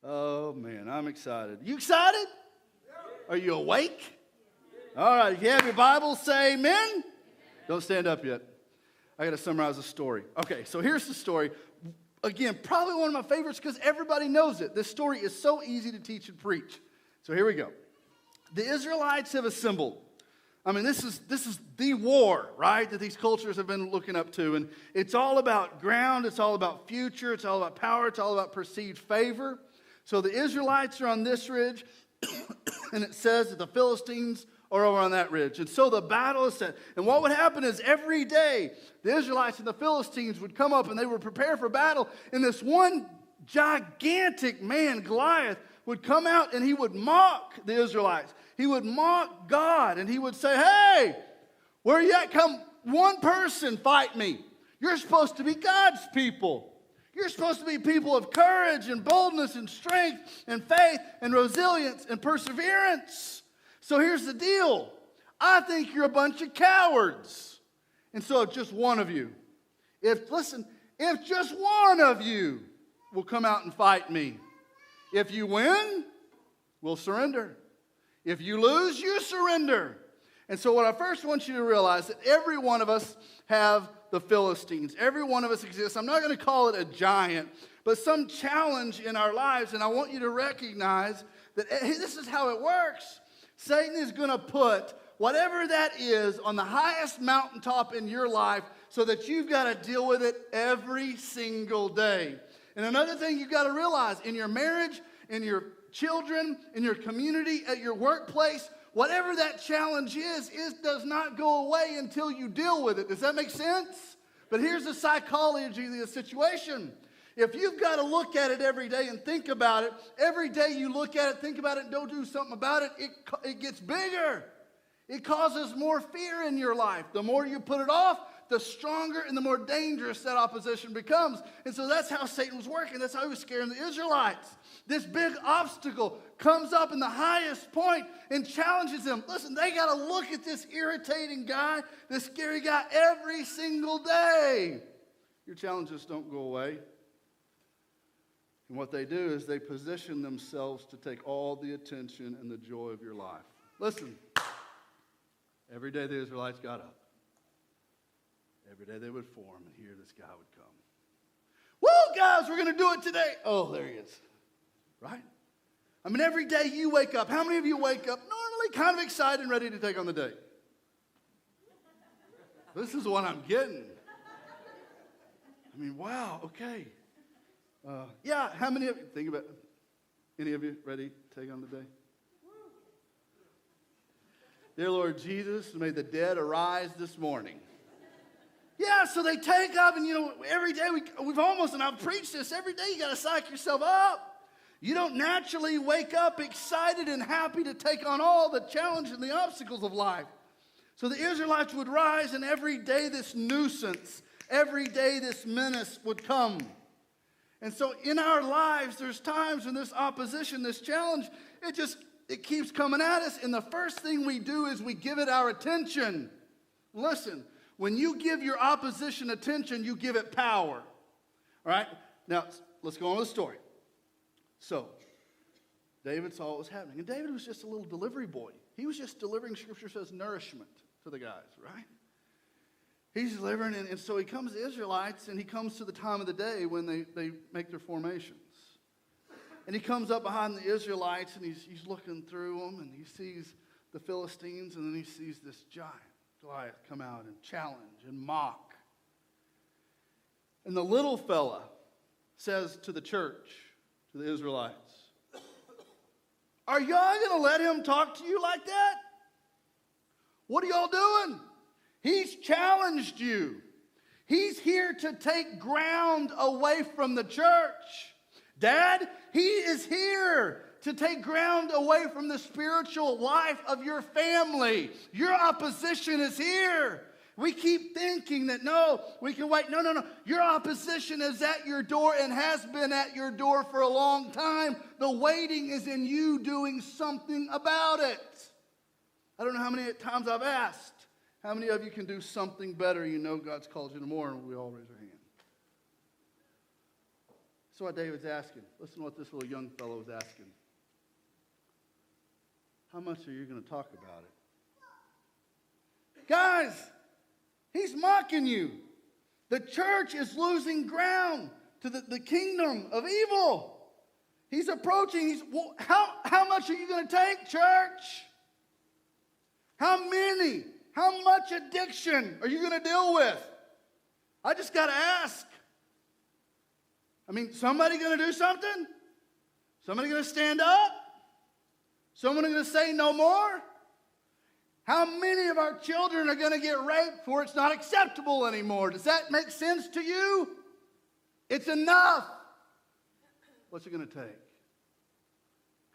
Oh, man, I'm excited. You excited? Are you awake? All right, if you have your Bible, say amen. Don't stand up yet. I got to summarize the story. Okay, so here's the story. Again, probably one of my favorites because everybody knows it. This story is so easy to teach and preach. So here we go. The Israelites have assembled. I mean, this is the war, right, that these cultures have been looking up to. And it's all about ground. It's all about future. It's all about power. It's all about perceived favor. So the Israelites are on this ridge, and it says that the Philistines are over on that ridge. And so the battle is set. And what would happen is every day, the Israelites and the Philistines would come up, and they would prepare for battle. And this one gigantic man, Goliath, would come out, and he would mock the Israelites. He would mock God, and he would say, hey, where are you at? Come, one person fight me. You're supposed to be God's people. You're supposed to be people of courage and boldness and strength and faith and resilience and perseverance. So here's the deal. I think you're a bunch of cowards. And so just one of you, if just one of you will come out and fight me, if you win, we'll surrender. If you lose, you surrender. And so what I first want you to realize that every one of us have the Philistines. Every one of us exists. I'm not going to call it a giant, but some challenge in our lives. And I want you to recognize that this is how it works. Satan is going to put whatever that is on the highest mountaintop in your life so that you've got to deal with it every single day. And another thing you've got to realize, in your marriage, in your children, in your community, at your workplace, whatever that challenge is does not go away until you deal with it. Does that make sense? But here's the psychology of the situation. If you've got to look at it every day and think about it, every day you look at it, think about it, and don't do something about it, it gets bigger. It causes more fear in your life. The more you put it off, the stronger and the more dangerous that opposition becomes. And so that's how Satan was working. That's how he was scaring the Israelites. This big obstacle comes up in the highest point and challenges them. Listen, they got to look at this irritating guy, this scary guy, every single day. Your challenges don't go away. And what they do is they position themselves to take all the attention and the joy of your life. Listen, every day the Israelites got up. Every day they would form, and here this guy would come. Woo, guys, we're going to do it today. Oh, there he is. Right? I mean, every day you wake up. How many of you wake up normally kind of excited and ready to take on the day? This is what I'm getting. I mean, wow, okay. Yeah, how many of you, think about it. Any of you ready to take on the day? Dear Lord Jesus, may the dead arise this morning. Yeah, so they take up, and every day we've almost, and I've preached this, every day you got to psych yourself up. You don't naturally wake up excited and happy to take on all the challenge and the obstacles of life. So the Israelites would rise, and every day this nuisance, every day this menace would come. And so in our lives, there's times when this opposition, this challenge, it keeps coming at us, and the first thing we do is we give it our attention. Listen. When you give your opposition attention, you give it power. All right? Now, let's go on with the story. So, David saw what was happening. And David was just a little delivery boy. He was just delivering, Scripture says, nourishment to the guys, right? He's delivering, and so he comes to the Israelites, and he comes to the time of the day when they make their formations. And he comes up behind the Israelites, and he's looking through them, and he sees the Philistines, and then he sees this giant. Goliath come out and challenge and mock. And the little fella says to the church, to the Israelites, are y'all going to let him talk to you like that? What are y'all doing? He's challenged you. He's here to take ground away from the church. Dad, he is here to take ground away from the spiritual life of your family. Your opposition is here. We keep thinking that, no, we can wait. No. Your opposition is at your door and has been at your door for a long time. The waiting is in you doing something about it. I don't know how many times I've asked, how many of you can do something better? You know God's called you to more, and we all raise our hand. That's what David's asking. Listen to what this little young fellow was asking. How much are you going to talk about it? Guys, he's mocking you. The church is losing ground to the kingdom of evil. He's approaching. How much are you going to take, church? How many? How much addiction are you going to deal with? I just got to ask. I mean, somebody going to do something? Somebody going to stand up? Someone going to say no more? How many of our children are going to get raped for it's not acceptable anymore? Does that make sense to you? It's enough. What's it going to take?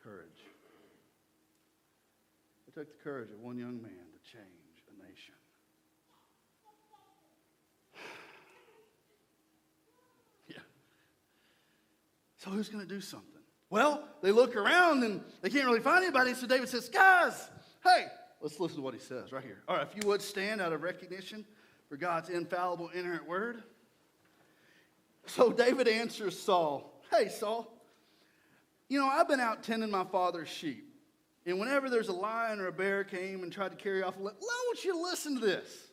Courage. It took the courage of one young man to change a nation. Yeah. So who's going to do something? Well, they look around and they can't really find anybody. So David says, guys, hey, let's listen to what he says right here. All right, if you would stand out of recognition for God's infallible, inerrant word. So David answers Saul, hey, Saul, I've been out tending my father's sheep. And whenever there's a lion or a bear came and tried to carry off, I want you to listen to this.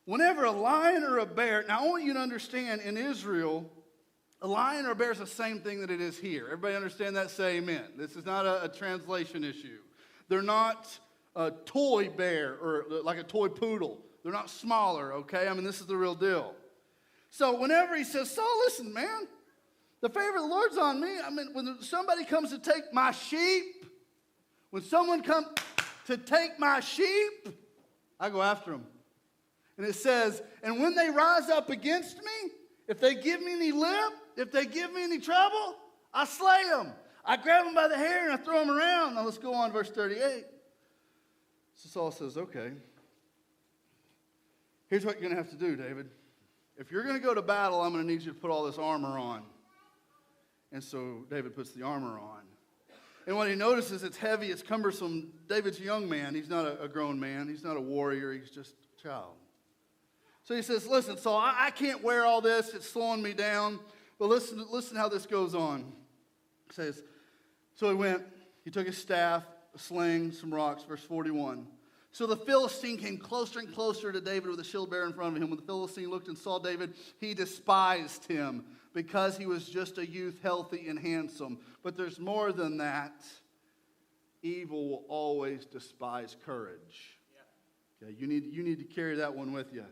Whenever a lion or a bear, now I want you to understand in Israel, a lion or a bear is the same thing that it is here. Everybody understand that? Say amen. This is not a translation issue. They're not a toy bear or like a toy poodle. They're not smaller, okay? I mean, this is the real deal. So whenever he says, Saul, listen, man, the favor of the Lord's on me. I mean, when somebody comes to take my sheep, when someone comes to take my sheep, I go after them. And it says, and when they rise up against me, if they give me any lip, if they give me any trouble, I slay them. I grab them by the hair and I throw them around. Now let's go on, verse 38. So Saul says, okay, here's what you're going to have to do, David. If you're going to go to battle, I'm going to need you to put all this armor on. And so David puts the armor on. And what he notices, it's heavy, it's cumbersome. David's a young man. He's not a grown man. He's not a warrior. He's just a child. So he says, listen, Saul, I can't wear all this. It's slowing me down. But listen how this goes on. It says, so he went, he took his staff, a sling, some rocks, verse 41. So the Philistine came closer and closer to David with a shield bearer in front of him. When the Philistine looked and saw David, he despised him because he was just a youth, healthy and handsome. But there's more than that. Evil will always despise courage. Okay, you need to carry that one with you.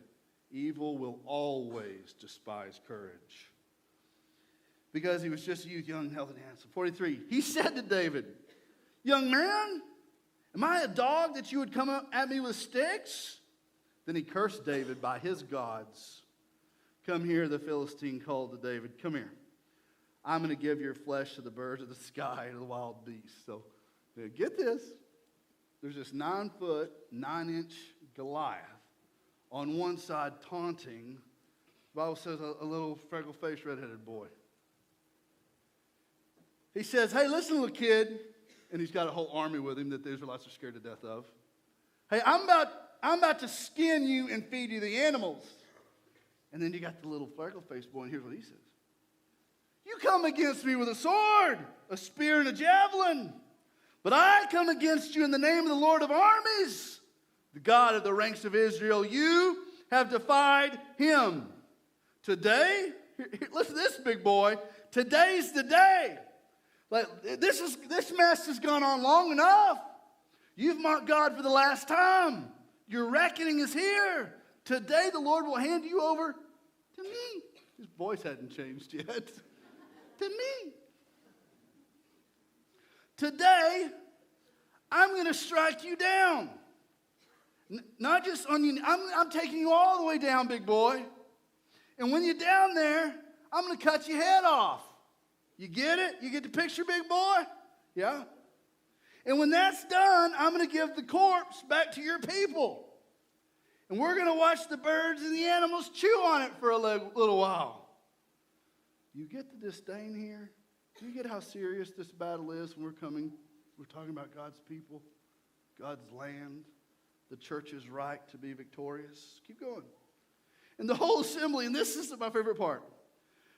Evil will always despise courage. Because he was just a youth, young, healthy, and handsome. 43, he said to David, young man, am I a dog that you would come up at me with sticks? Then he cursed David by his gods. Come here, the Philistine called to David. Come here. I'm going to give your flesh to the birds of the sky and to the wild beasts. So get this. There's this 9-foot, 9-inch Goliath on one side taunting, the Bible says, a little freckle-faced, red-headed boy. He says, hey, listen, little kid. And he's got a whole army with him that the Israelites are scared to death of. Hey, I'm about to skin you and feed you the animals. And then you got the little freckle-faced boy, and here's what he says. You come against me with a sword, a spear, and a javelin. But I come against you in the name of the Lord of armies, the God of the ranks of Israel. You have defied him. Today, listen to this, big boy. Today's the day. Like, this mess has gone on long enough. You've mocked God for the last time. Your reckoning is here. Today the Lord will hand you over to me. His voice hadn't changed yet. To me. Today, I'm going to strike you down. Not just on you. I'm taking you all the way down, big boy. And when you're down there, I'm going to cut your head off. You get it? You get the picture, big boy? Yeah? And when that's done, I'm going to give the corpse back to your people. And we're going to watch the birds and the animals chew on it for a little while. You get the disdain here? Do you get how serious this battle is when we're talking about God's people, God's land, the church's right to be victorious? Keep going. And the whole assembly, and this is my favorite part.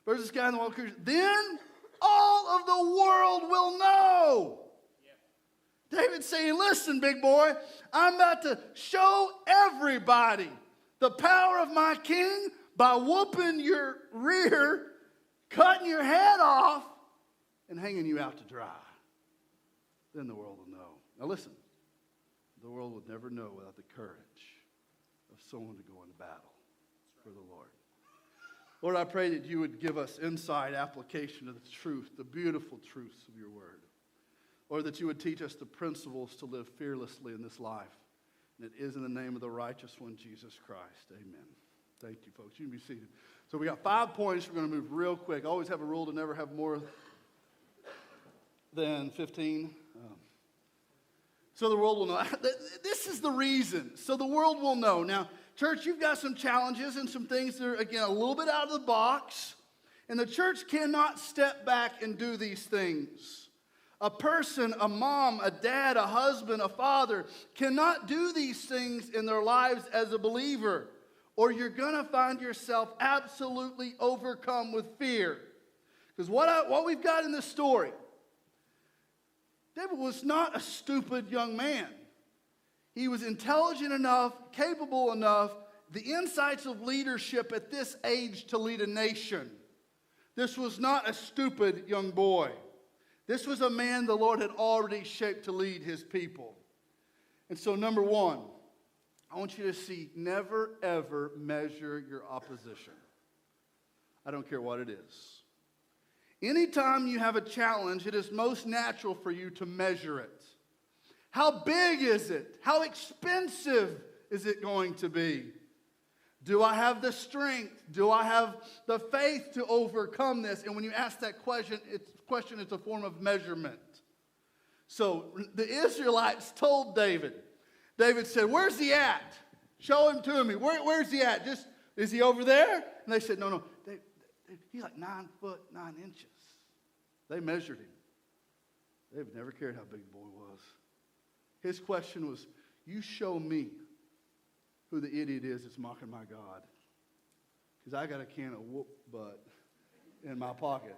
There's this guy in the World Cruise. Then all of the world will know. David's saying, listen, big boy, I'm about to show everybody the power of my king by whooping your rear, cutting your head off, and hanging you out to dry. Then the world will know. Now listen, the world would never know without the courage of someone to go into battle for the Lord. Lord, I pray that you would give us insight, application of the truth, the beautiful truths of your word. Lord, that you would teach us the principles to live fearlessly in this life. And it is in the name of the righteous one, Jesus Christ. Amen. Thank you, folks. You can be seated. So we got 5 points. We're going to move real quick. I always have a rule to never have more than 15. So the world will know. This is the reason. So the world will know. Now, church, you've got some challenges and some things that are, again, a little bit out of the box. And the church cannot step back and do these things. A person, a mom, a dad, a husband, a father cannot do these things in their lives as a believer, or you're going to find yourself absolutely overcome with fear. Because what we've got in this story, David was not a stupid young man. He was intelligent enough, capable enough, the insights of leadership at this age to lead a nation. This was not a stupid young boy. This was a man the Lord had already shaped to lead his people. And so, number one, I want you to see, never, ever measure your opposition. I don't care what it is. Anytime you have a challenge, it is most natural for you to measure it. How big is it? How expensive is it going to be? Do I have the strength? Do I have the faith to overcome this? And when you ask that question, it's a form of measurement. So the Israelites told David. David said, where's he at? Show him to me. Where's he at? Is he over there? And they said, no. He's like 9 foot 9 inches. They measured him. They've never cared how big the boy was. His question was, you show me who the idiot is that's mocking my God. Because I got a can of whoop butt in my pocket,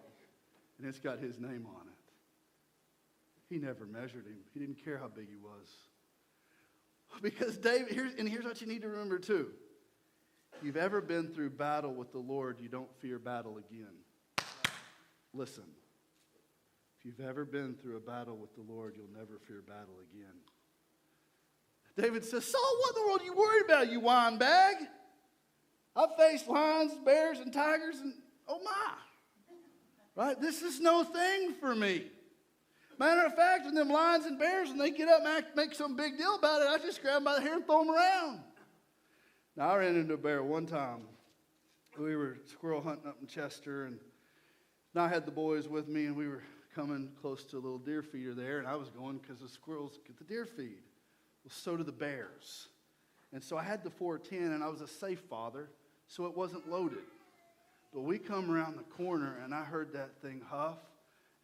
and it's got his name on it. He never measured him. He didn't care how big he was. Because David, here's what you need to remember too. If you've ever been through battle with the Lord, you don't fear battle again. Listen. If you've ever been through a battle with the Lord, you'll never fear battle again. David says, Saul, what in the world are you worried about, you wine bag? I've faced lions, bears, and tigers, and oh my. Right? This is no thing for me. Matter of fact, when them lions and bears, when they get up and make some big deal about it, I just grab them by the hair and throw them around. Now, I ran into a bear one time. We were squirrel hunting up in Chester, and I had the boys with me, and we were coming close to a little deer feeder there, and I was going because the squirrels get the deer feed. Well, so do the bears. And so I had the 410, and I was a safe father, so it wasn't loaded. But we come around the corner, and I heard that thing huff,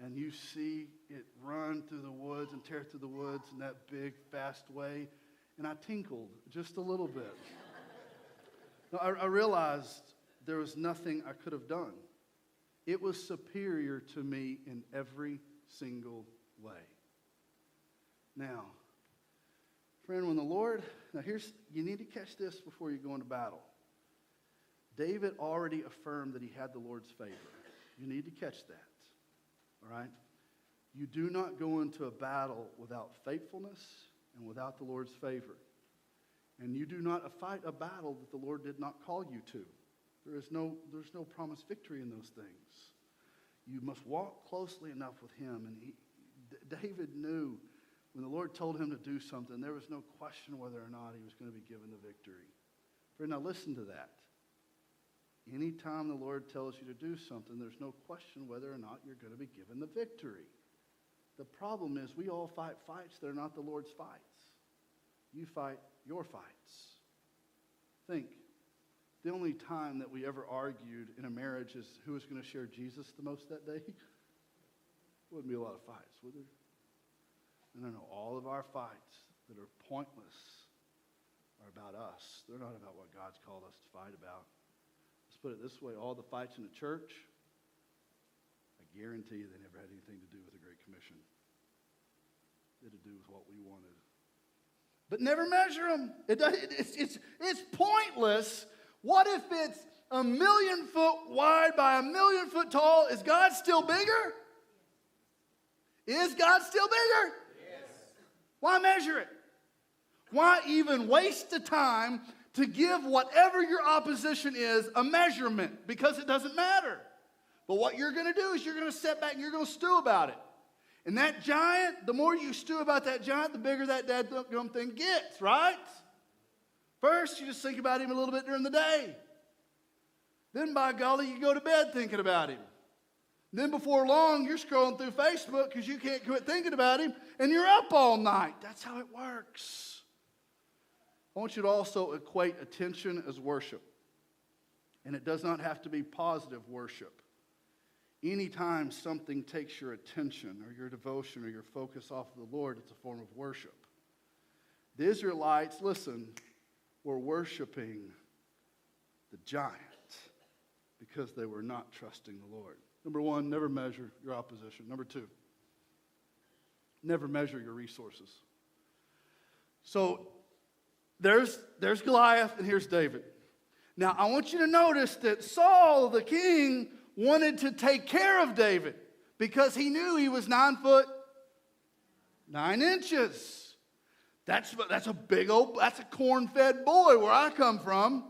and you see it run through the woods and tear through the woods in that big, fast way, and I tinkled just a little bit. I realized there was nothing I could have done. It was superior to me in every single way. Now, friend, when the Lord, you need to catch this before you go into battle. David already affirmed that he had the Lord's favor. You need to catch that. All right? You do not go into a battle without faithfulness and without the Lord's favor. And you do not fight a battle that the Lord did not call you to. There's no promised victory in those things. You must walk closely enough with him. And David knew when the Lord told him to do something, there was no question whether or not he was going to be given the victory. Friend, now listen to that. Anytime the Lord tells you to do something, there's no question whether or not you're going to be given the victory. The problem is we all fight fights that are not the Lord's fights. You fight your fights. Think. The only time that we ever argued in a marriage is who was going to share Jesus the most that day. Wouldn't be a lot of fights, would there? No. All of our fights that are pointless are about us. They're not about what God's called us to fight about. Let's put it this way. All the fights in the church guarantee you they never had anything to do with the Great Commission. It had to do with what we wanted. But never measure them. It's pointless. What if it's 1,000,000 foot wide by 1,000,000 foot tall? Is God still bigger? Is God still bigger? Yes. Why measure it? Why even waste the time to give whatever your opposition is a measurement? Because it doesn't matter. But what you're going to do is you're going to sit back and you're going to stew about it. And that giant, the more you stew about that giant, the bigger that dadgum thing gets, right? First, you just think about him a little bit during the day. Then, by golly, you go to bed thinking about him. Then before long, you're scrolling through Facebook because you can't quit thinking about him, and you're up all night. That's how it works. I want you to also equate attention as worship. And it does not have to be positive worship. Anytime something takes your attention or your devotion or your focus off of the Lord, it's a form of worship. The Israelites, listen, were worshiping the giant because they were not trusting the Lord. Number one, never measure your opposition. Number two, never measure your resources. So there's Goliath and here's David. Now I want you to notice that Saul, the king, wanted to take care of David because he knew he was 9 foot 9 inches. That's a big old, that's a corn-fed boy where I come from.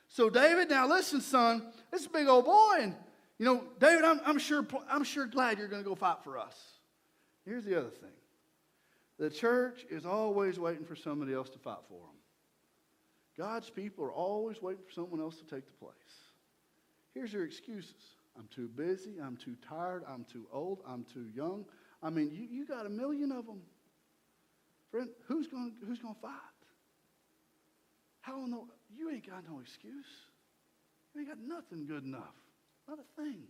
So David, now listen, son, this is a big old boy, and you know, David, I'm sure glad you're going to go fight for us. Here's the other thing: the church is always waiting for somebody else to fight for them. God's people are always waiting for someone else to take the place. Here's your excuses. I'm too busy. I'm too tired. I'm too old. I'm too young. I mean, you got 1,000,000 of them. Friend, who's going to fight? How in the, you ain't got no excuse. You ain't got nothing good enough. Not a thing.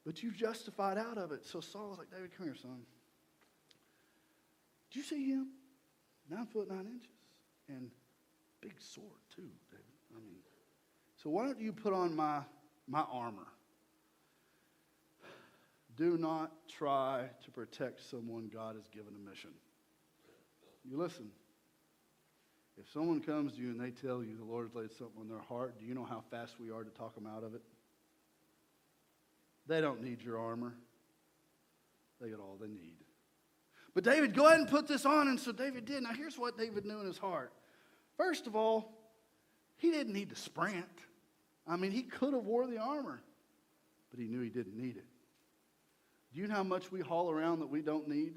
But you've justified out of it. So Saul was like, David, come here, son. Did you see him? 9 foot 9 inches. And big sword, too, David. I mean, so why don't you put on my armor? Do not try to protect someone God has given a mission. You listen. If someone comes to you and they tell you the Lord has laid something on their heart, do you know how fast we are to talk them out of it? They don't need your armor. They got all they need. But David, go ahead and put this on. And so David did. Now here's what David knew in his heart. First of all, he didn't need to sprint. I mean, he could have wore the armor, but he knew he didn't need it. Do you know how much we haul around that we don't need?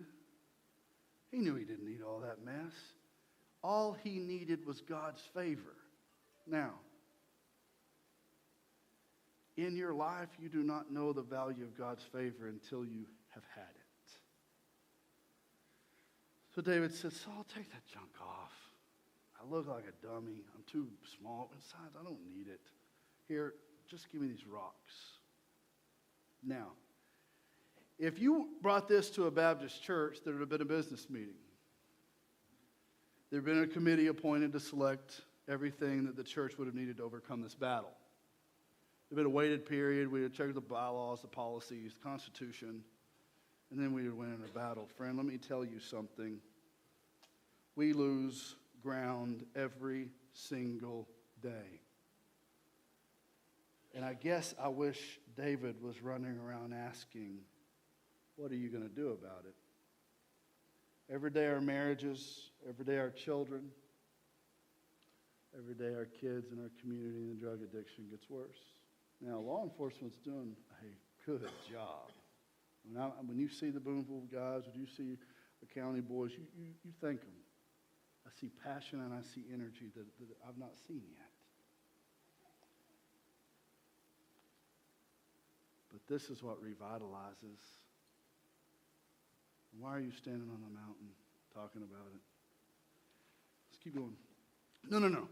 He knew he didn't need all that mess. All he needed was God's favor. Now, in your life, you do not know the value of God's favor until you have had it. So David said, Saul, take that junk off. I look like a dummy. I'm too small. Besides, I don't need it. Here, just give me these rocks. Now, if you brought this to a Baptist church, there would have been a business meeting. There would have been a committee appointed to select everything that the church would have needed to overcome this battle. There would have been a waited period. We would check the bylaws, the policies, the Constitution, and then we would win in a battle. Friend, let me tell you something. We lose ground every single day. And I guess I wish David was running around asking, what are you going to do about it? Every day our marriages, every day our children, every day our kids and our community and the drug addiction gets worse. Now, law enforcement's doing a good job. When you see the Booneville guys, when you see the county boys, you thank them. I see passion and I see energy that I've not seen yet. But this is what revitalizes. Why are you standing on the mountain talking about it? Let's keep going. No.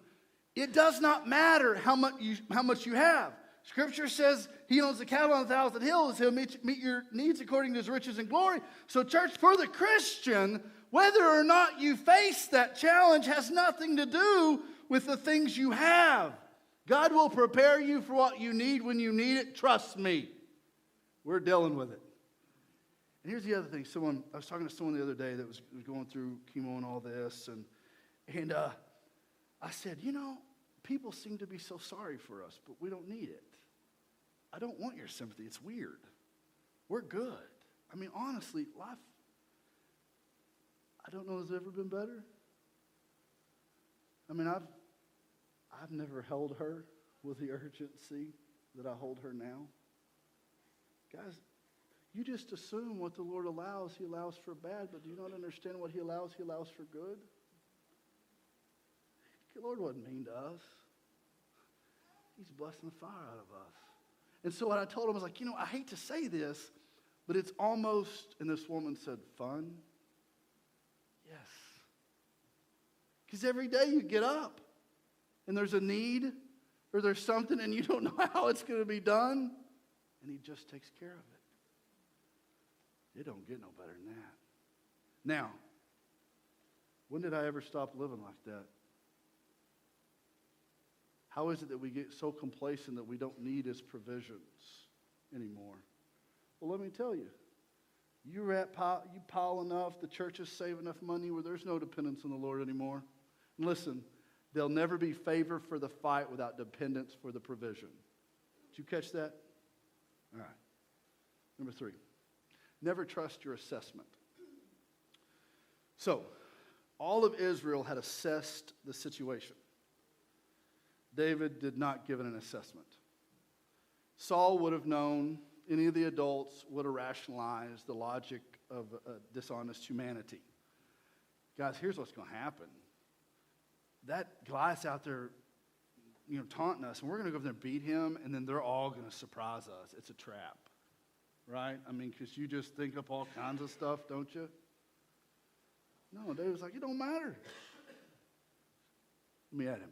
It does not matter how much you have. Scripture says he owns the cattle on 1,000 hills. He'll meet your needs according to his riches and glory. So church, for the Christian, whether or not you face that challenge has nothing to do with the things you have. God will prepare you for what you need when you need it. Trust me. We're dealing with it. And here's the other thing. I was talking to someone the other day that was going through chemo and all this, and I said, people seem to be so sorry for us, but we don't need it. I don't want your sympathy. It's weird. We're good. I mean, honestly, life, I don't know has ever been better. I mean, I've never held her with the urgency that I hold her now. Guys, you just assume what the Lord allows, he allows for bad, but do you not understand what he allows for good? The Lord wasn't mean to us. He's blessing the fire out of us. And so what I told him was like, I hate to say this, but it's almost, and this woman said, fun? Yes. Because every day you get up and there's a need or there's something and you don't know how it's going to be done, and he just takes care of it. It don't get no better than that. Now, when did I ever stop living like that? How is it that we get so complacent that we don't need his provisions anymore? Well, let me tell you. You pile enough, the churches save enough money where there's no dependence on the Lord anymore. And listen, there'll never be favor for the fight without dependence for the provision. Did you catch that? All right. Number 3, never trust your assessment. So, all of Israel had assessed the situation. David did not give it an assessment. Saul would have known, any of the adults would have rationalized the logic of dishonest humanity. Guys, here's what's going to happen. That Goliath's out there, taunting us, and we're going to go over there and beat him, and then they're all going to surprise us. It's a trap, right? I mean, because you just think up all kinds of stuff, don't you? No, David was like, it don't matter. Let me at him.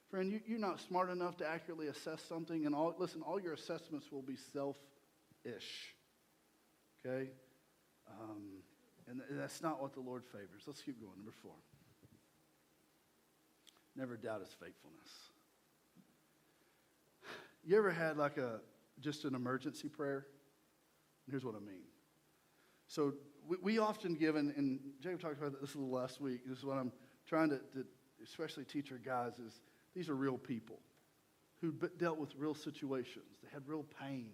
Friend, you're not smart enough to accurately assess something, and all your assessments will be self-ish, okay? And that's not what the Lord favors. Let's keep going. Number 4. Never doubt his faithfulness. You ever had just an emergency prayer? Here's what I mean. So we often give, and Jacob talked about this a little last week. This is what I'm trying to especially teach our guys is, these are real people who dealt with real situations. They had real pain.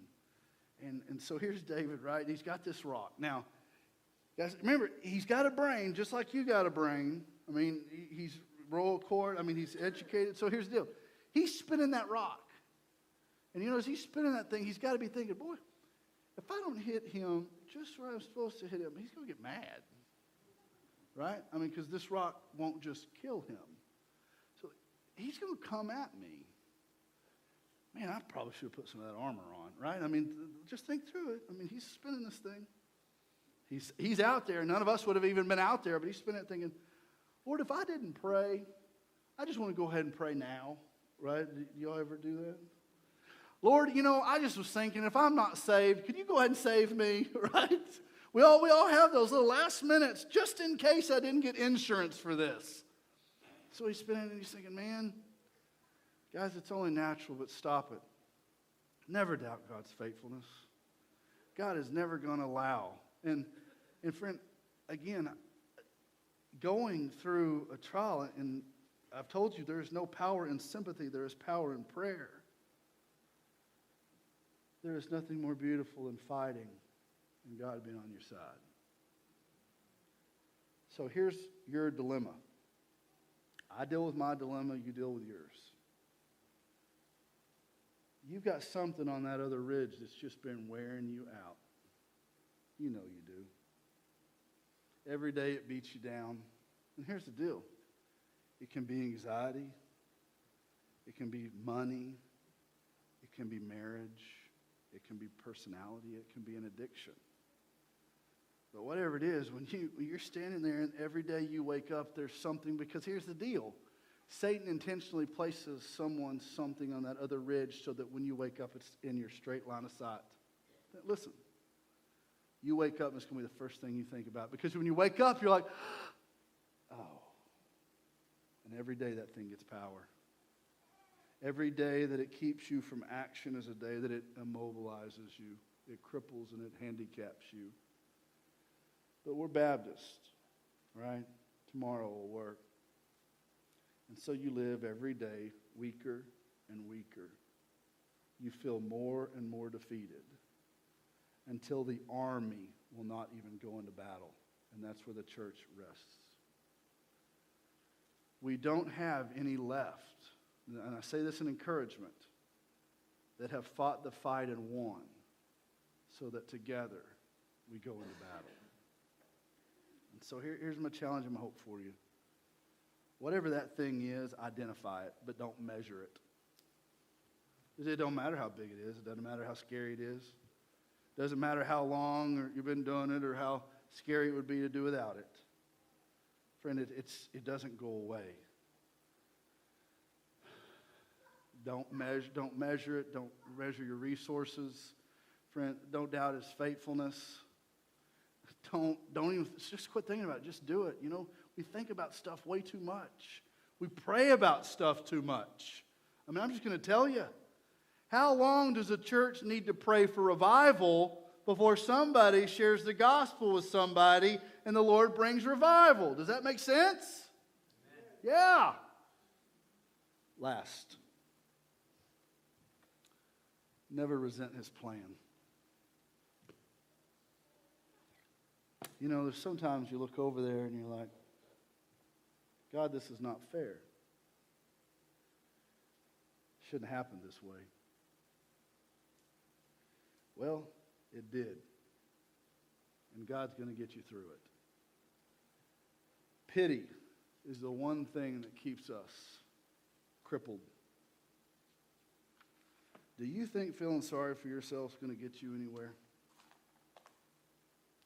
And so here's David, right? And he's got this rock. Now, guys, remember, he's got a brain just like you got a brain. I mean, he's royal court. I mean, he's educated. So here's the deal. He's spinning that rock. And as he's spinning that thing, he's got to be thinking, boy, if I don't hit him just where I'm supposed to hit him, he's going to get mad. Right? I mean, because this rock won't just kill him. He's going to come at me. Man, I probably should have put some of that armor on, right? I mean, just think through it. I mean, he's spinning this thing. He's out there. None of us would have even been out there, but he's spinning it thinking, Lord, if I didn't pray, I just want to go ahead and pray now, right? Do y'all ever do that? Lord, I just was thinking, if I'm not saved, can you go ahead and save me, right? We all have those little last minutes, just in case I didn't get insurance for this. So he's spinning and he's thinking, man, guys, it's only natural, but stop it. Never doubt God's faithfulness. God is never going to allow. And friend, again, going through a trial, and I've told you there is no power in sympathy, there is power in prayer. There is nothing more beautiful than fighting and God being on your side. So here's your dilemma. I deal with my dilemma, you deal with yours. You've got something on that other ridge that's just been wearing you out. You know you do. Every day it beats you down. And here's the deal. It can be anxiety. It can be money. It can be marriage. It can be personality. It can be an addiction. But whatever it is, when you're standing there and every day you wake up, there's something, because here's the deal. Satan intentionally places something on that other ridge so that when you wake up, it's in your straight line of sight. Listen, you wake up and it's going to be the first thing you think about. Because when you wake up, you're like, oh. And every day that thing gets power. Every day that it keeps you from action is a day that it immobilizes you It cripples and it handicaps you. But we're Baptists, right? Tomorrow will work. And so you live every day weaker and weaker. You feel more and more defeated until the army will not even go into battle. And that's where the church rests. We don't have any left, and I say this in encouragement, that have fought the fight and won, so that together we go into battle. And so here's my challenge and my hope for you. Whatever that thing is, identify it, but don't measure it. It don't matter how big it is. It doesn't matter how scary it is. It doesn't matter how long you've been doing it or how scary it would be to do without it. Friend, it doesn't go away. Don't measure it. Don't measure your resources. Friend, don't doubt His faithfulness. Don't even, just quit thinking about it. Just do it. You know, we think about stuff way too much. We pray about stuff too much. I mean, I'm just going to tell you. How long does a church need to pray for revival before somebody shares the gospel with somebody and the Lord brings revival? Does that make sense? Amen. Yeah. Last. Never resent His plan. You know, there's sometimes you look over there and you're like, God, this is not fair. It shouldn't happen this way. Well, it did. And God's going to get you through it. Pity is the one thing that keeps us crippled. Do you think feeling sorry for yourself is going to get you anywhere?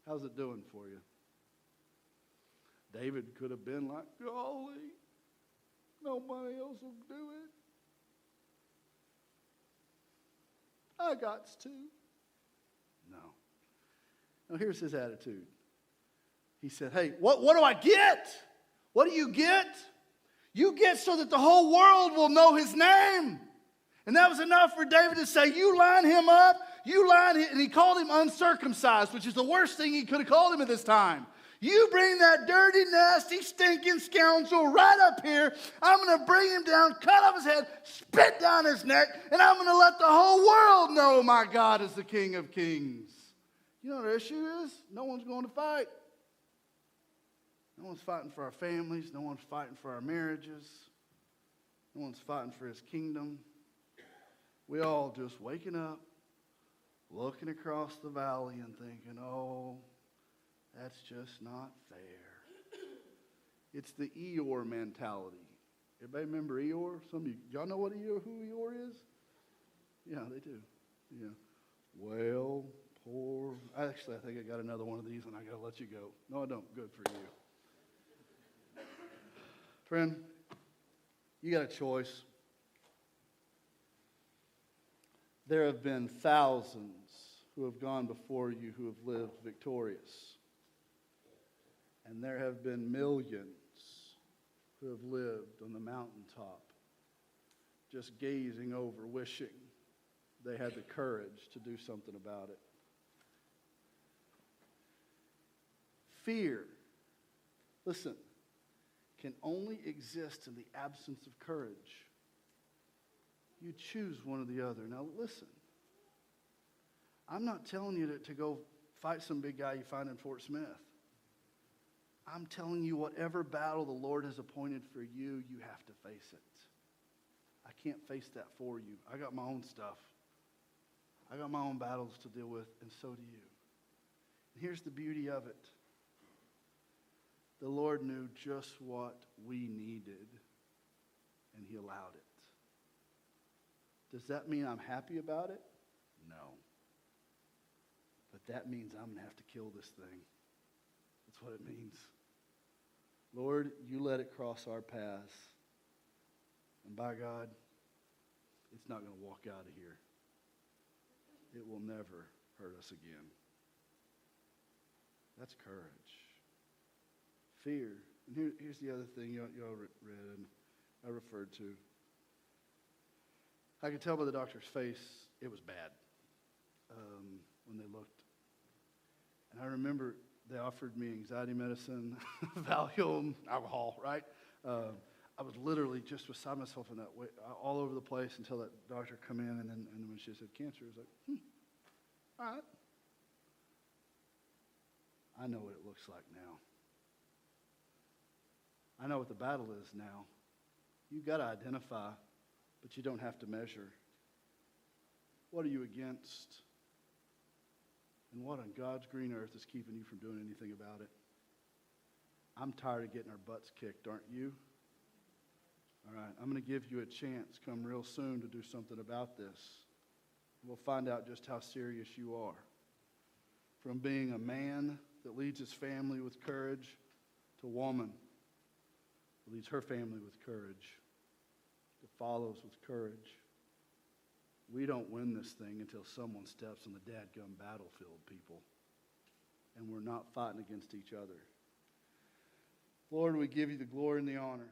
How's it doing for you? David could have been like, golly, nobody else will do it. I got to. No. Now here's his attitude. He said, hey, what do I get? What do you get? You get so that the whole world will know His name. And that was enough for David to say, you line him up, and he called him uncircumcised, which is the worst thing he could have called him at this time. You bring that dirty, nasty, stinking scoundrel right up here. I'm going to bring him down, cut off his head, spit down his neck, and I'm going to let the whole world know my God is the King of Kings. You know what our issue is? No one's going to fight. No one's fighting for our families. No one's fighting for our marriages. No one's fighting for His kingdom. We all just waking up, looking across the valley and thinking, oh, that's just not fair. It's the Eeyore mentality. Everybody remember Eeyore? Some of you, y'all know what who Eeyore is? Yeah, they do. Yeah. Well, poor. Actually, I think I got another one of these and I got to let you go. No, I don't. Good for you. Friend, you got a choice. There have been thousands who have gone before you who have lived victorious. And there have been millions who have lived on the mountaintop, just gazing over, wishing they had the courage to do something about it. Fear, listen, can only exist in the absence of courage. You choose one or the other. Now listen, I'm not telling you to go fight some big guy you find in Fort Smith. I'm telling you whatever battle the Lord has appointed for you, you have to face it. I can't face that for you. I got my own stuff. I got my own battles to deal with, and so do you. And here's the beauty of it. The Lord knew just what we needed, and He allowed it. Does that mean I'm happy about it? No. But that means I'm going to have to kill this thing. That's what it means. Lord, you let it cross our paths. And by God, it's not going to walk out of here. It will never hurt us again. That's courage. Fear. And here's the other thing y'all read and I referred to. I could tell by the doctor's face it was bad. When remember they offered me anxiety medicine, Valium, alcohol, right? I was literally just beside myself in that way, all over the place until that doctor come in, and then when she said cancer, I was like, all right. I know what it looks like now. I know what the battle is now. You've got to identify, but you don't have to measure. What are you against? And what on God's green earth is keeping you from doing anything about it? I'm tired of getting our butts kicked, aren't you? All right, I'm going to give you a chance come real soon to do something about this. We'll find out just how serious you are. From being a man that leads his family with courage to a woman that leads her family with courage, that follows with courage. We don't win this thing until someone steps on the dadgum battlefield, people. And we're not fighting against each other. Lord, we give you the glory and the honor.